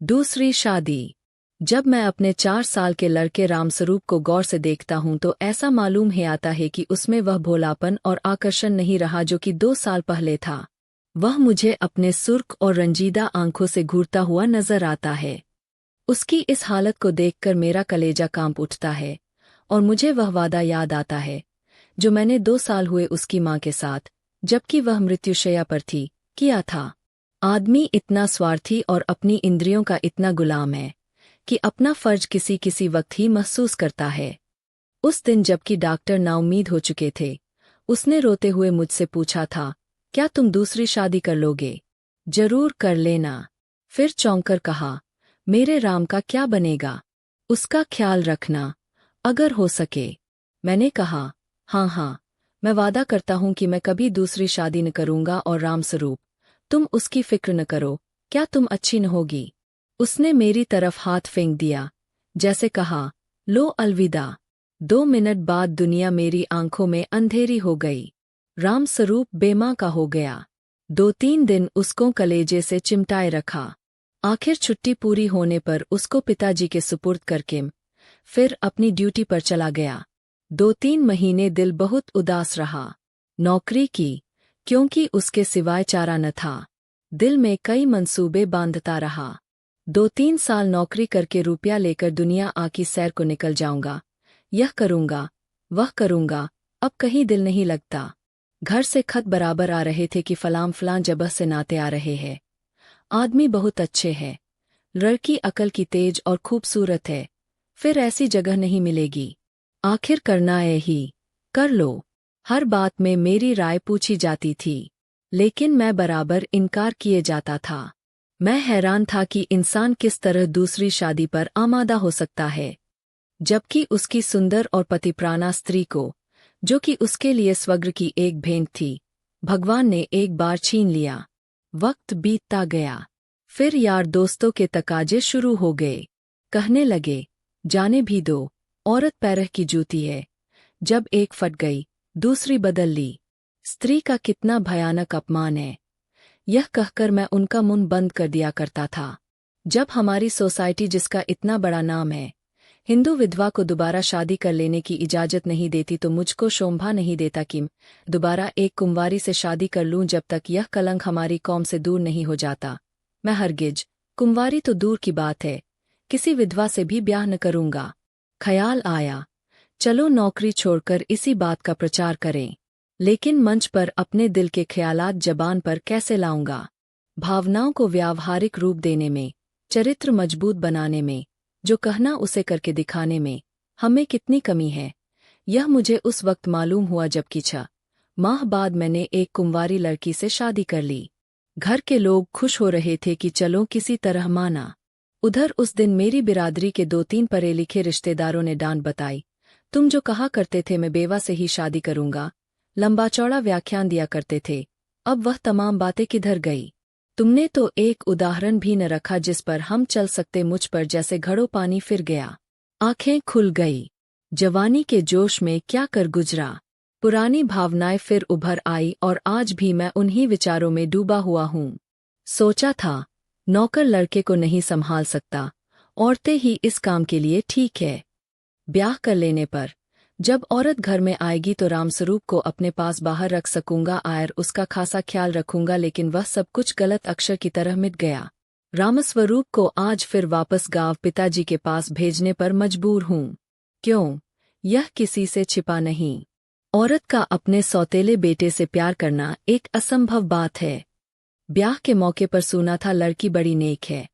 दूसरी शादी। जब मैं अपने 4 साल के लड़के रामस्वरूप को गौर से देखता हूं तो ऐसा मालूम ही आता है कि उसमें वह भोलापन और आकर्षण नहीं रहा जो कि 2 साल पहले था। वह मुझे अपने सुर्ख और रंजीदा आंखों से घूरता हुआ नजर आता है। उसकी इस हालत को देखकर मेरा कलेजा कांप उठता है और मुझे वह वादा याद आता है जो मैंने 2 साल हुए उसकी माँ के साथ, जबकि वह मृत्युशैया पर थी, किया था। आदमी इतना स्वार्थी और अपनी इंद्रियों का इतना गुलाम है कि अपना फर्ज किसी किसी वक्त ही महसूस करता है। उस दिन जबकि डॉक्टर नाउम्मीद हो चुके थे, उसने रोते हुए मुझसे पूछा था, क्या तुम दूसरी शादी कर लोगे? जरूर कर लेना। फिर चौंककर कहा, मेरे राम का क्या बनेगा? उसका ख्याल रखना, अगर हो सके। मैंने कहा, हाँ हाँ, मैं वादा करता हूं कि मैं कभी दूसरी शादी न करूंगा और रामस्वरूप, तुम उसकी फिक्र न करो, क्या तुम अच्छी न होगी? उसने मेरी तरफ हाथ फेंक दिया, जैसे कहा, लो अलविदा। 2 मिनट बाद दुनिया मेरी आंखों में अंधेरी हो गई। रामस्वरूप बेमां का हो गया। 2-3 दिन उसको कलेजे से चिमटाए रखा। आखिर छुट्टी पूरी होने पर उसको पिताजी के सुपुर्द करके फिर अपनी ड्यूटी पर चला गया। 2-3 महीने दिल बहुत उदास रहा। नौकरी की, क्योंकि उसके सिवाय चारा न था। दिल में कई मंसूबे बांधता रहा। 2-3 साल नौकरी करके रुपया लेकर दुनिया आकी सैर को निकल जाऊंगा, यह करूंगा, वह करूंगा, अब कहीं दिल नहीं लगता। घर से खत बराबर आ रहे थे कि फलां जगह से नाते आ रहे हैं। आदमी बहुत अच्छे है, लड़की अकल की तेज और खूबसूरत है, फिर ऐसी जगह नहीं मिलेगी। आखिर करना है ही, कर लो। हर बात में मेरी राय पूछी जाती थी, लेकिन मैं बराबर इनकार किए जाता था। मैं हैरान था कि इंसान किस तरह दूसरी शादी पर आमादा हो सकता है, जबकि उसकी सुंदर और पतिप्राणा स्त्री को, जो कि उसके लिए स्वर्ग की एक भेंट थी, भगवान ने एक बार छीन लिया। वक्त बीतता गया। फिर यार दोस्तों के तकाजे शुरू हो गए। कहने लगे, जाने भी दो, औरत पैरह की जूती है, जब एक फट गई दूसरी बदल ली। स्त्री का कितना भयानक अपमान है, यह कहकर मैं उनका मुंह बंद कर दिया करता था। जब हमारी सोसाइटी, जिसका इतना बड़ा नाम है, हिंदू विधवा को दोबारा शादी कर लेने की इजाजत नहीं देती तो मुझको शोभा नहीं देता कि दोबारा एक कुंवारी से शादी कर लूं जब तक यह कलंक हमारी कौम से दूर नहीं हो जाता। मैं हरगिज, कुंवारी तो दूर की बात है, किसी विधवा से भी ब्याह न करूंगा। ख्याल आया, चलो नौकरी छोड़कर इसी बात का प्रचार करें, लेकिन मंच पर अपने दिल के ख्यालात जबान पर कैसे लाऊंगा? भावनाओं को व्यावहारिक रूप देने में, चरित्र मजबूत बनाने में, जो कहना उसे करके दिखाने में हमें कितनी कमी है, यह मुझे उस वक्त मालूम हुआ जबकि 6 माह बाद मैंने एक कुंवारी लड़की से शादी कर ली। घर के लोग खुश हो रहे थे कि चलो किसी तरह माना। उधर उस दिन मेरी बिरादरी के 2-3 पढ़े लिखे रिश्तेदारों ने डांट बताई, तुम जो कहा करते थे मैं बेवा से ही शादी करूंगा, लंबा चौड़ा व्याख्यान दिया करते थे, अब वह तमाम बातें किधर गई? तुमने तो एक उदाहरण भी न रखा जिस पर हम चल सकते। मुझ पर जैसे घड़ों पानी फिर गया। आंखें खुल गई। जवानी के जोश में क्या कर गुजरा, पुरानी भावनाएं फिर उभर आई और आज भी मैं उन्हीं विचारों में डूबा हुआ हूँ। सोचा था, नौकर लड़के को नहीं संभाल सकता, औरतें ही इस काम के लिए ठीक है। ब्याह कर लेने पर जब औरत घर में आएगी तो रामस्वरूप को अपने पास बाहर रख सकूंगा और उसका खासा ख्याल रखूंगा, लेकिन वह सब कुछ गलत अक्षर की तरह मिट गया। रामस्वरूप को आज फिर वापस गांव पिताजी के पास भेजने पर मजबूर हूँ। क्यों? यह किसी से छिपा नहीं। औरत का अपने सौतेले बेटे से प्यार करना एक असंभव बात है। ब्याह के मौके पर सुना था लड़की बड़ी नेक है,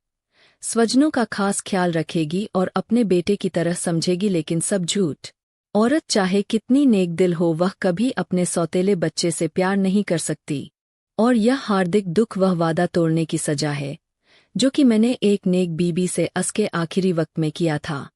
स्वजनों का खास ख्याल रखेगी और अपने बेटे की तरह समझेगी, लेकिन सब झूठ। औरत चाहे कितनी नेक दिल हो, वह कभी अपने सौतेले बच्चे से प्यार नहीं कर सकती। और यह हार्दिक दुख वह वादा तोड़ने की सजा है जो कि मैंने एक नेक बीबी से के आखिरी वक्त में किया था।